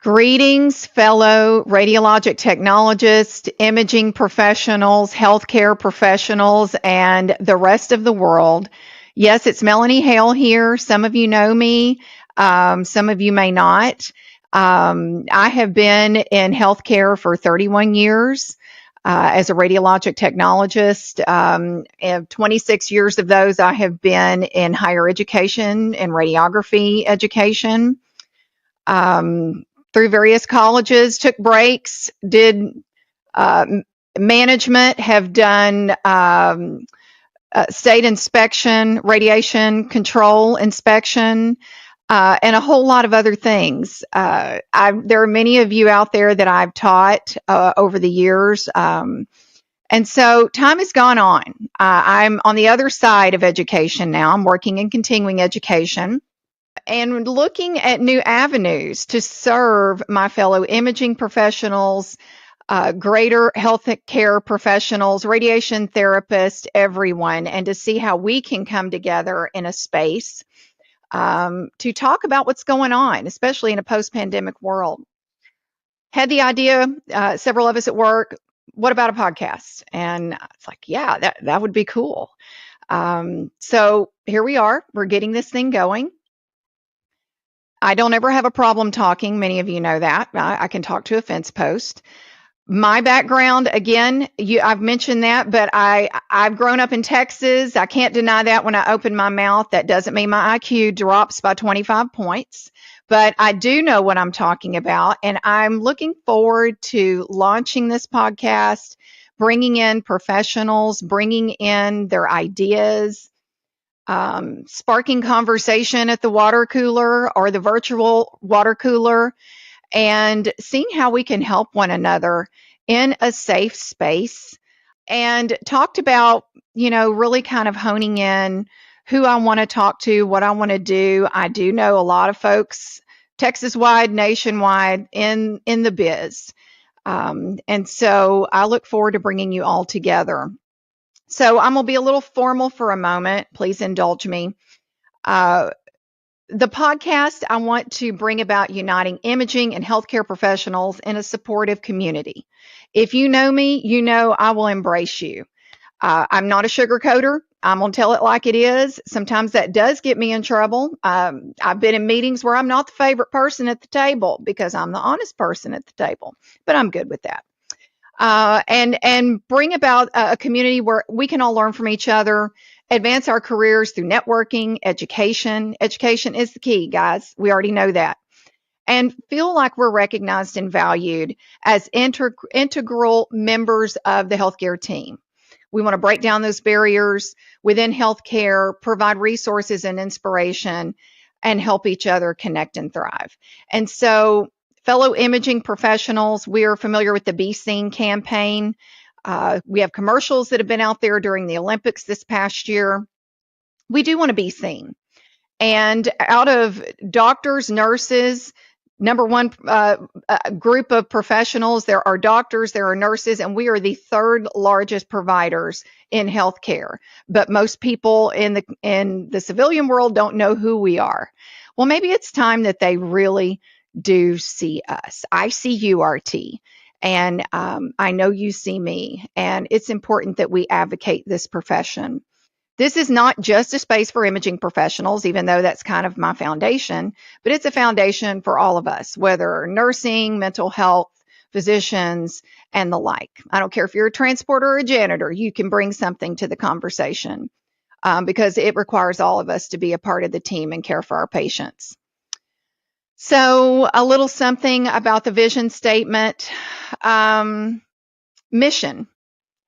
Greetings, fellow radiologic technologists, imaging professionals, healthcare professionals, and the rest of the world. Yes, it's Melanie Hail here. Some of you know me, some of you may not. I have been in healthcare for 31 years as a radiologic technologist. 26 years of those I have been in higher education and radiography education. Through various colleges, took breaks, did uh, management, have done state inspection, radiation control inspection, and a whole lot of other things. There are many of you out there that I've taught over the years. And so time has gone on. I'm on the other side of education now. I'm working in continuing education and looking at new avenues to serve my fellow imaging professionals, greater health care professionals, radiation therapists, everyone, and to see how we can come together in a space to talk about what's going on, especially in a post-pandemic world. Had the idea, several of us at work, what about a podcast? And it's like, yeah, that would be cool. So here we are. We're getting this thing going. I don't ever have a problem talking. Many of you know that. I can talk to a fence post. My background, again, I've mentioned that, but I've grown up in Texas. I can't deny that when I open my mouth. That doesn't mean my IQ drops by 25 points, but I do know what I'm talking about. And I'm looking forward to launching this podcast, bringing in professionals, bringing in their ideas, sparking conversation at the water cooler or the virtual water cooler, and seeing how we can help one another in a safe space. And talked about, really kind of honing in who I want to talk to, what I want to do. I do know a lot of folks, Texas wide, nationwide, in the biz. And so I look forward to bringing you all together. So I'm going to be a little formal for a moment. Please indulge me. The podcast, I want to bring about uniting imaging and healthcare professionals in a supportive community. If you know me, you know I will embrace you. I'm not a sugarcoater. I'm going to tell it like it is. Sometimes that does get me in trouble. I've been in meetings where I'm not the favorite person at the table because I'm the honest person at the table, but I'm good with that. And bring about a community where we can all learn from each other, advance our careers through networking, education. Education is the key, guys. We already know that. And feel like we're recognized and valued as integral members of the healthcare team. We want to break down those barriers within healthcare, provide resources and inspiration, and help each other connect and thrive. And so, fellow imaging professionals, we are familiar with the Be Seen campaign. We have commercials that have been out there during the Olympics this past year. We do want to be seen. And out of doctors, nurses, number one group of professionals, there are doctors, there are nurses, and we are the third largest providers in healthcare. But most people in the civilian world don't know who we are. Well, maybe it's time that they really do see us. I see you, RT, and I know you see me, and it's important that we advocate this profession. This is not just a space for imaging professionals, even though that's kind of my foundation, but it's a foundation for all of us, whether nursing, mental health, physicians, and the like. I don't care if you're a transporter or a janitor, you can bring something to the conversation because it requires all of us to be a part of the team and care for our patients. So a little something about the vision statement. Mission.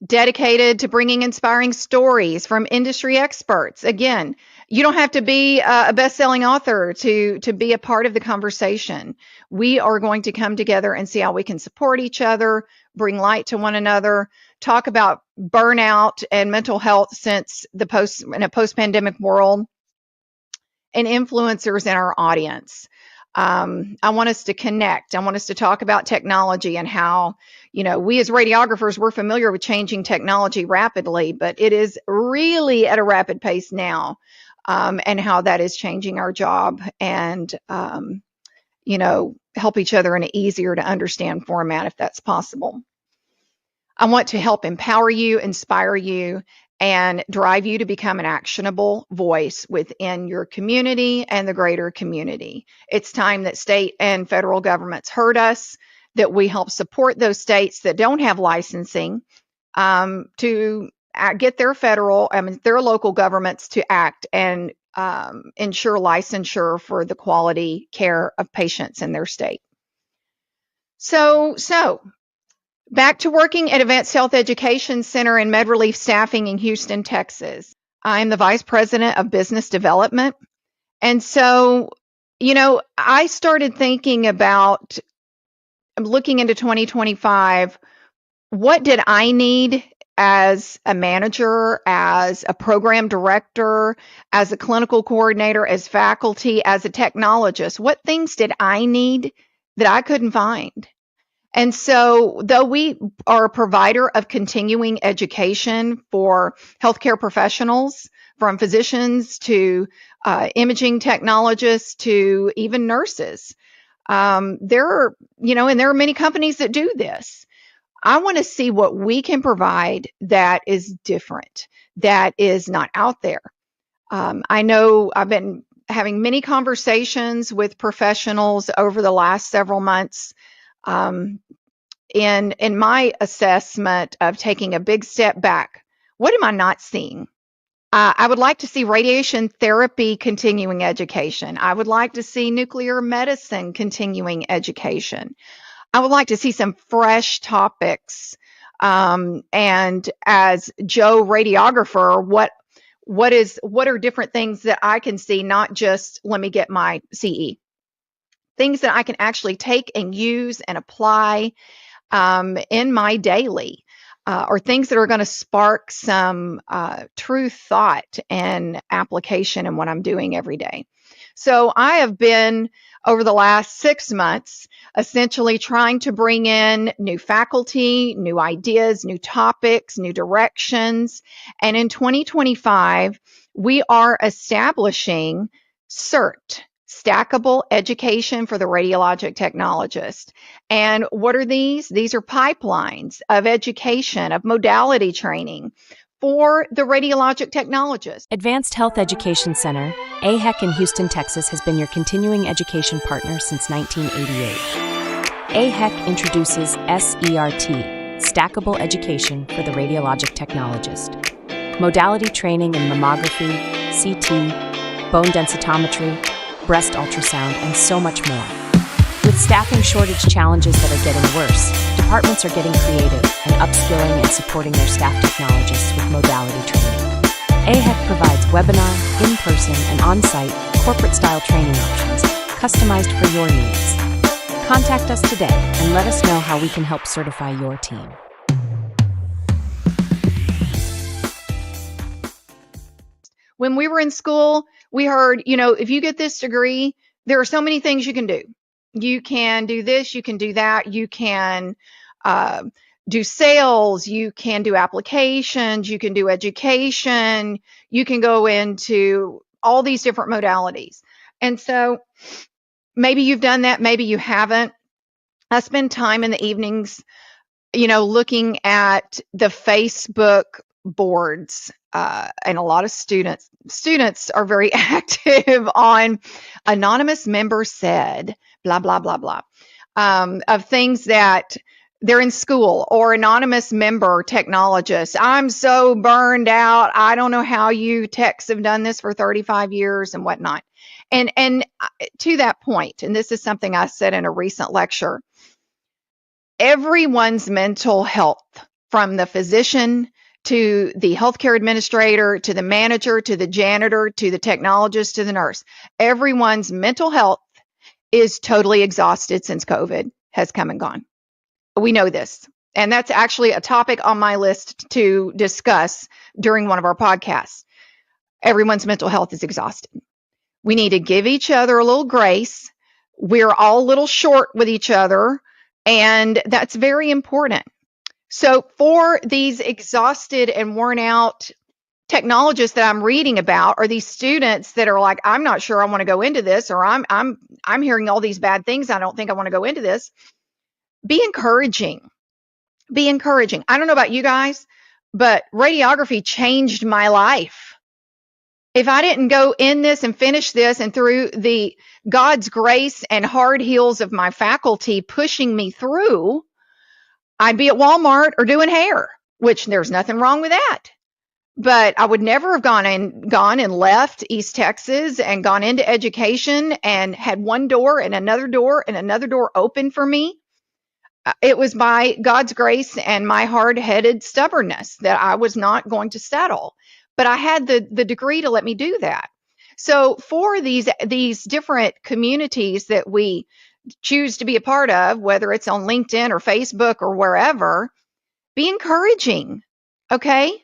Dedicated to bringing inspiring stories from industry experts. Again, you don't have to be a best-selling author to be a part of the conversation. We are going to come together and see how we can support each other, bring light to one another, talk about burnout and mental health since in a post-pandemic world, and influencers in our audience. I want us to connect. I want us to talk about technology and how, we as radiographers, we're familiar with changing technology rapidly, but it is really at a rapid pace now, and how that is changing our job and, help each other in an easier to understand format if that's possible. I want to help empower you, inspire you, and drive you to become an actionable voice within your community and the greater community. It's time that state and federal governments heard us, that we help support those states that don't have licensing to get their local governments to act and ensure licensure for the quality care of patients in their state. So back to working at Advanced Health Education Center in MedRelief Staffing in Houston, Texas. I'm the Vice President of Business Development. And so, I started thinking about looking into 2025, what did I need as a manager, as a program director, as a clinical coordinator, as faculty, as a technologist? What things did I need that I couldn't find? And so, though we are a provider of continuing education for healthcare professionals, from physicians to imaging technologists to even nurses, there are many companies that do this. I want to see what we can provide that is different, that is not out there. I know I've been having many conversations with professionals over the last several months. In my assessment of taking a big step back, what am I not seeing? I would like to see radiation therapy continuing education. I would like to see nuclear medicine continuing education. I would like to see some fresh topics. And as Joe radiographer, what are different things that I can see, not just let me get my CE, things that I can actually take and use and apply in my daily, or things that are going to spark some true thought and application in what I'm doing every day. So I have been, over the last 6 months, essentially trying to bring in new faculty, new ideas, new topics, new directions. And in 2025, we are establishing CERT, stackable education for the radiologic technologist. And what are these? These are pipelines of education, of modality training for the radiologic technologist. Advanced Health Education Center, AHEC in Houston, Texas, has been your continuing education partner since 1988. AHEC introduces SERT, stackable education for the radiologic technologist. Modality training in mammography, CT, bone densitometry, breast ultrasound, and so much more. With staffing shortage challenges that are getting worse, departments are getting creative and upskilling and supporting their staff technologists with modality training. AHEC provides webinar, in-person, and on-site corporate-style training options customized for your needs. Contact us today and let us know how we can help certify your team. When we were in school, we heard, if you get this degree, there are so many things you can do. You can do this, you can do that, you can do sales, you can do applications, you can do education, you can go into all these different modalities. And so maybe you've done that, maybe you haven't. I spend time in the evenings, looking at the Facebook boards, and a lot of students are very active on anonymous member said, blah, blah, blah, blah, of things that they're in school, or anonymous member technologists. I'm so burned out. I don't know how you techs have done this for 35 years and whatnot. And to that point, and this is something I said in a recent lecture, everyone's mental health, from the physician to the healthcare administrator, to the manager, to the janitor, to the technologist, to the nurse, everyone's mental health is totally exhausted since COVID has come and gone. We know this. And that's actually a topic on my list to discuss during one of our podcasts. Everyone's mental health is exhausted. We need to give each other a little grace. We're all a little short with each other, and that's very important. So for these exhausted and worn out technologists that I'm reading about are these students that are like, I'm not sure I want to go into this, or I'm hearing all these bad things. I don't think I want to go into this. Be encouraging. Be encouraging. I don't know about you guys, but radiography changed my life. If I didn't go in this and finish this and through the God's grace and hard heels of my faculty pushing me through, I'd be at Walmart or doing hair, which there's nothing wrong with that. But I would never have gone and left East Texas and gone into education and had one door and another door and another door open for me. It was by God's grace and my hard-headed stubbornness that I was not going to settle. But I had the degree to let me do that. So for these different communities that we choose to be a part of, whether it's on LinkedIn or Facebook or wherever, be encouraging. Okay?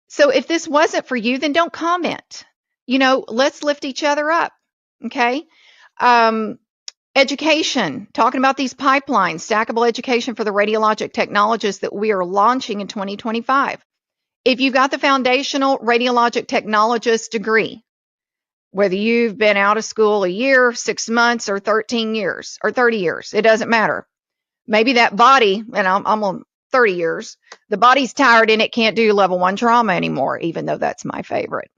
So if this wasn't for you, then don't comment. Let's lift each other up. Okay? Education, talking about these pipelines, stackable education for the radiologic technologists that we are launching in 2025. If you've got the foundational radiologic technologist degree, whether you've been out of school a year, 6 months, or 13 years, or 30 years, it doesn't matter. Maybe that body, and I'm on 30 years, the body's tired and it can't do level 1 trauma anymore, even though that's my favorite.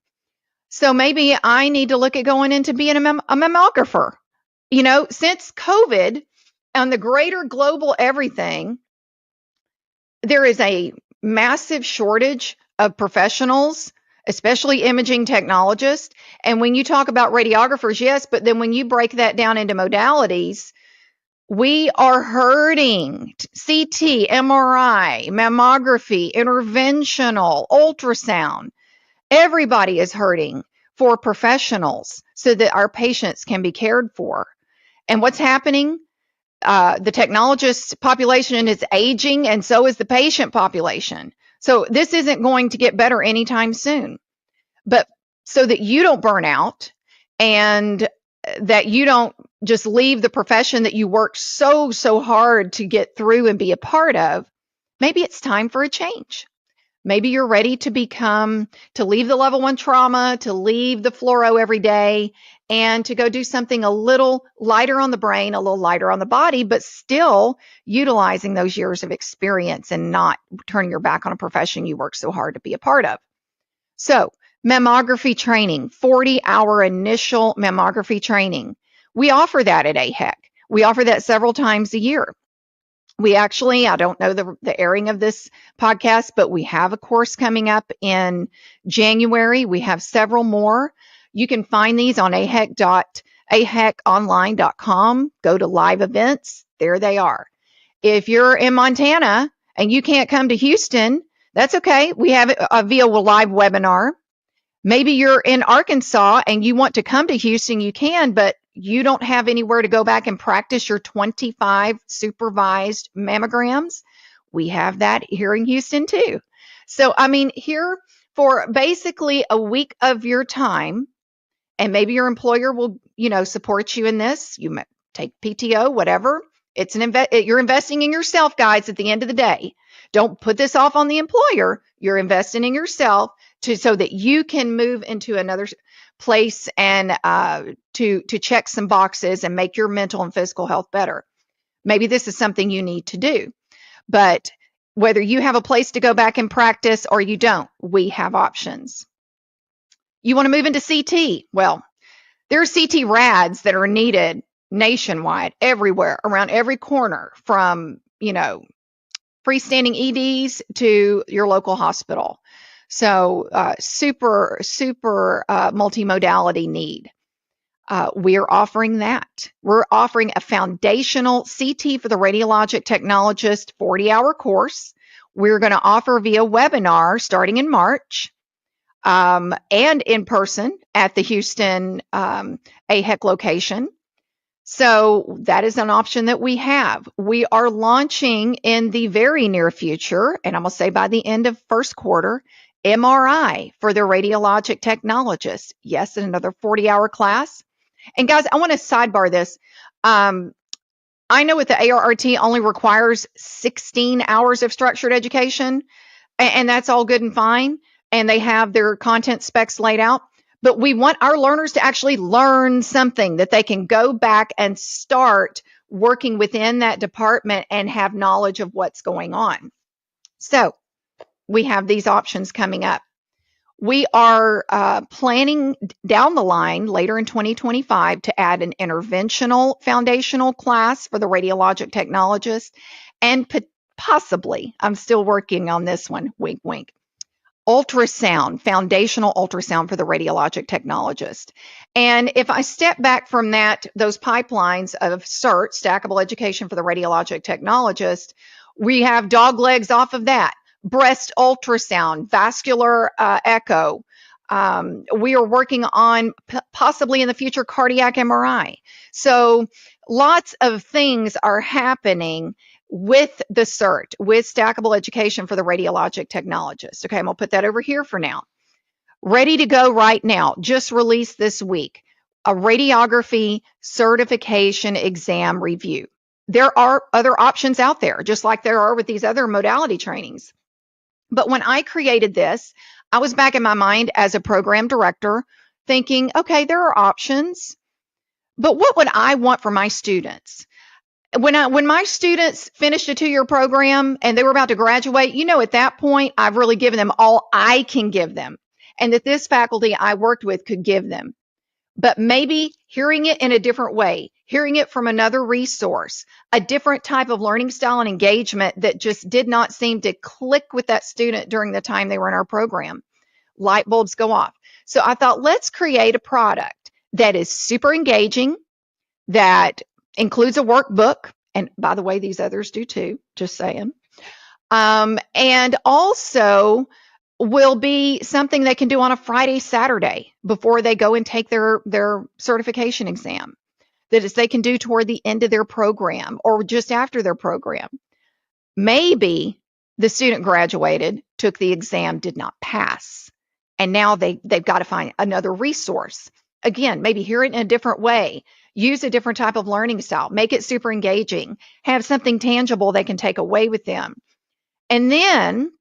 So maybe I need to look at going into being a mammographer. Since COVID and the greater global everything, there is a massive shortage of professionals, especially imaging technologists. And when you talk about radiographers, yes, but then when you break that down into modalities, we are hurting. CT, MRI, mammography, interventional, ultrasound. Everybody is hurting for professionals so that our patients can be cared for. And what's happening? The technologist population is aging, and so is the patient population. So this isn't going to get better anytime soon. But so that you don't burn out and that you don't just leave the profession that you worked so hard to get through and be a part of, maybe it's time for a change. Maybe you're ready to leave the level 1 trauma, to leave the fluoro every day, and to go do something a little lighter on the brain, a little lighter on the body, but still utilizing those years of experience and not turning your back on a profession you worked so hard to be a part of. So, mammography training, 40-hour initial mammography training. We offer that at AHEC. We offer that several times a year. We actually, I don't know the airing of this podcast, but we have a course coming up in January. We have several more. You can find these on aheconline.com. Go to live events. There they are. If you're in Montana and you can't come to Houston, that's okay. We have it via live webinar. Maybe you're in Arkansas and you want to come to Houston, you can, but you don't have anywhere to go back and practice your 25 supervised mammograms. We have that here in Houston too. So, here for basically a week of your time, and maybe your employer will, support you in this. You might take PTO, whatever. You're investing in yourself, guys, at the end of the day. Don't put this off on the employer. You're investing in yourself so that you can move into another place and to check some boxes and make your mental and physical health better. Maybe this is something you need to do. But whether you have a place to go back and practice or you don't, we have options. You want to move into CT? Well, there are CT rads that are needed nationwide, everywhere, around every corner, from, freestanding EDs to your local hospital. So super multimodality need. We're offering that. We're offering a foundational CT for the radiologic technologist 40-hour course. We're going to offer via webinar starting in March and in person at the Houston AHEC location. So that is an option that we have. We are launching in the very near future, and I'm going to say by the end of first quarter, MRI for the radiologic technologist. Yes, another 40-hour class. And guys, I want to sidebar this. I know with the ARRT only requires 16 hours of structured education, and that's all good and fine. and they have their content specs laid out. But we want our learners to actually learn something that they can go back and start working within that department and have knowledge of what's going on. So we have these options coming up. We are planning down the line later in 2025 to add an interventional foundational class for the radiologic technologist, and possibly, I'm still working on this one, wink, wink, ultrasound, foundational ultrasound for the radiologic technologist. And if I step back from that, those pipelines of CERT, stackable education for the radiologic technologist, we have dog legs off of that. Breast ultrasound, vascular echo. We are working on possibly in the future cardiac MRI. So lots of things are happening with the CERT, with stackable education for the radiologic technologist. Okay, I'm going to put that over here for now. Ready to go right now. Just released this week. A radiography certification exam review. There are other options out there, just like there are with these other modality trainings. But when I created this, I was back in my mind as a program director thinking, okay, there are options, but what would I want for my students? When my students finished a 2-year program and they were about to graduate, at that point, I've really given them all I can give them, and that this faculty I worked with could give them. But maybe hearing it in a different way, hearing it from another resource, a different type of learning style and engagement that just did not seem to click with that student during the time they were in our program. Light bulbs go off. So I thought, let's create a product that is super engaging, that includes a workbook. And by the way, these others do too, just saying. And also will be something they can do on a Friday, Saturday before they go and take their certification exam. That is, they can do toward the end of their program or just after their program. Maybe the student graduated, took the exam, did not pass, and now they've got to find another resource. Again, maybe hear it in a different way, use a different type of learning style, make it super engaging, have something tangible they can take away with them. And then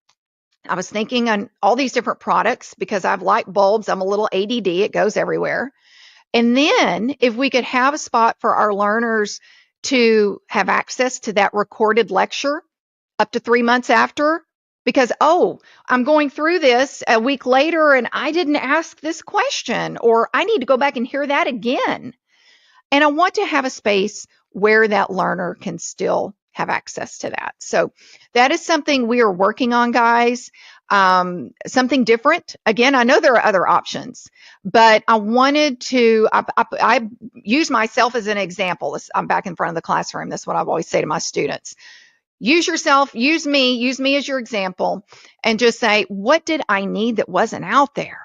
I was thinking on all these different products because I have light bulbs. I'm a little ADD. It goes everywhere. And then if we could have a spot for our learners to have access to that recorded lecture up to 3 months after, because, I'm going through this a week later and I didn't ask this question, or I need to go back and hear that again. And I want to have a space where that learner can still have access to that. So that is something we are working on, guys. Something different. Again, I know there are other options, but I wanted to, I use myself as an example. I'm back in front of the classroom. That's what I always say to my students. Use yourself, use me as your example, and just say, what did I need that wasn't out there?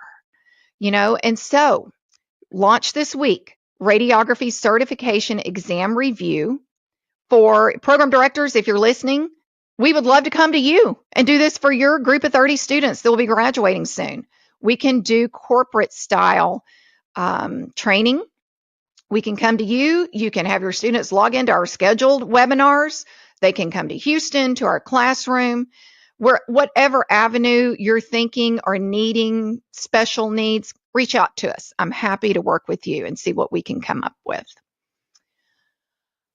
And so launch this week, radiography certification exam review. For program directors, if you're listening, we would love to come to you and do this for your group of 30 students that will be graduating soon. We can do corporate style training. We can come to you. You can have your students log into our scheduled webinars. They can come to Houston, to our classroom, whatever avenue you're thinking or needing special needs, reach out to us. I'm happy to work with you and see what we can come up with.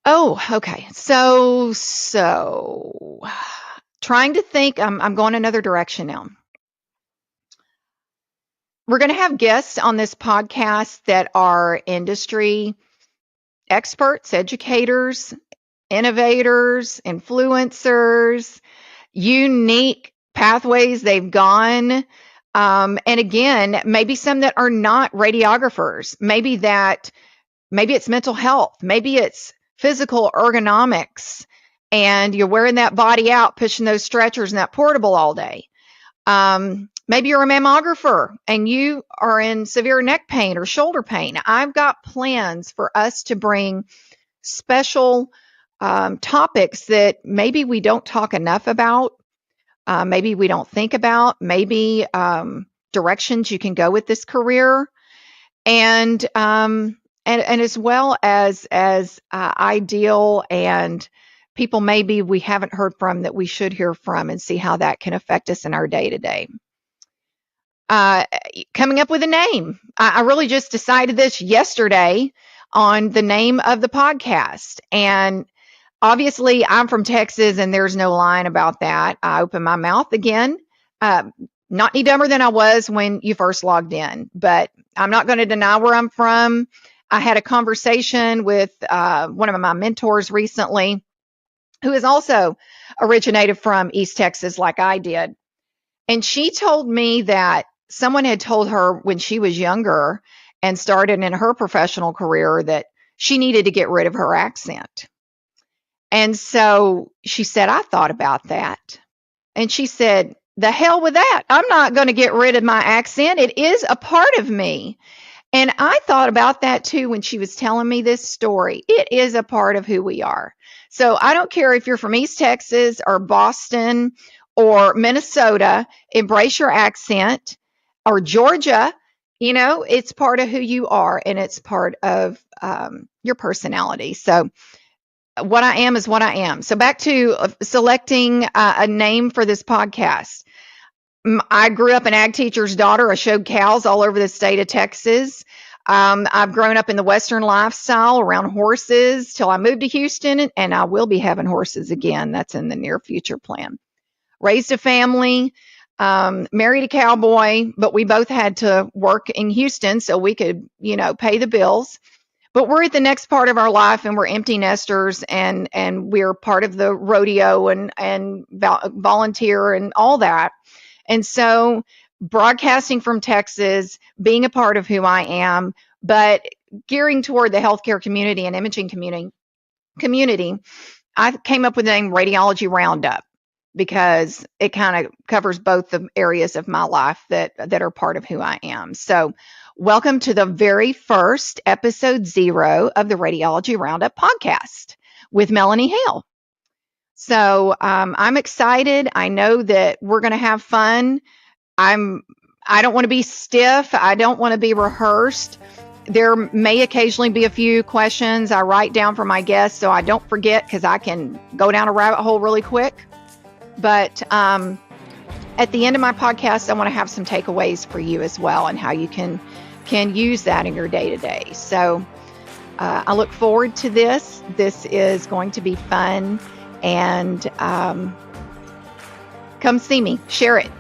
Oh, okay. So trying to think, I'm going another direction now. We're going to have guests on this podcast that are industry experts, educators, innovators, influencers, unique pathways they've gone. And again, maybe some that are not radiographers. Maybe it's mental health. Maybe it's physical ergonomics, and you're wearing that body out, pushing those stretchers and that portable all day. Maybe you're a mammographer and you are in severe neck pain or shoulder pain. I've got plans for us to bring special topics that maybe we don't talk enough about, maybe we don't think about, maybe directions you can go with this career, and as well as ideal and people maybe we haven't heard from that we should hear from, and see how that can affect us in our day-to-day. coming up with a name. I really just decided this yesterday on the name of the podcast. And obviously, I'm from Texas, and there's no lying about that. I open my mouth again. Not any dumber than I was when you first logged in, but I'm not going to deny where I'm from. I had a conversation with one of my mentors recently, who is also originated from East Texas, like I did. And she told me that someone had told her when she was younger and started in her professional career that she needed to get rid of her accent. And so she said, I thought about that. And she said, the hell with that. I'm not going to get rid of my accent. It is a part of me. And I thought about that too when she was telling me this story. It is a part of who we are. So I don't care if you're from East Texas or Boston or Minnesota, embrace your accent, or Georgia. It's part of who you are, and it's part of your personality. So what I am is what I am. So back to selecting a name for this podcast. I grew up an ag teacher's daughter. I showed cows all over the state of Texas. I've grown up in the Western lifestyle around horses till I moved to Houston, and I will be having horses again. That's in the near future plan. Raised a family, married a cowboy, but we both had to work in Houston so we could, pay the bills. But we're at the next part of our life, and we're empty nesters, and we're part of the rodeo and volunteer and all that. And so broadcasting from Texas, being a part of who I am, but gearing toward the healthcare community and imaging community, I came up with the name Radiology Roundup because it kind of covers both the areas of my life that are part of who I am. So welcome to the very first episode 0 of the Radiology Roundup podcast with Melanie Hail. So I'm excited. I know that we're going to have fun. I don't want to be stiff. I don't want to be rehearsed. There may occasionally be a few questions I write down for my guests so I don't forget, because I can go down a rabbit hole really quick. But at the end of my podcast, I want to have some takeaways for you as well, and how you can use that in your day-to-day. So I look forward to this. This is going to be fun. And come see me, share it.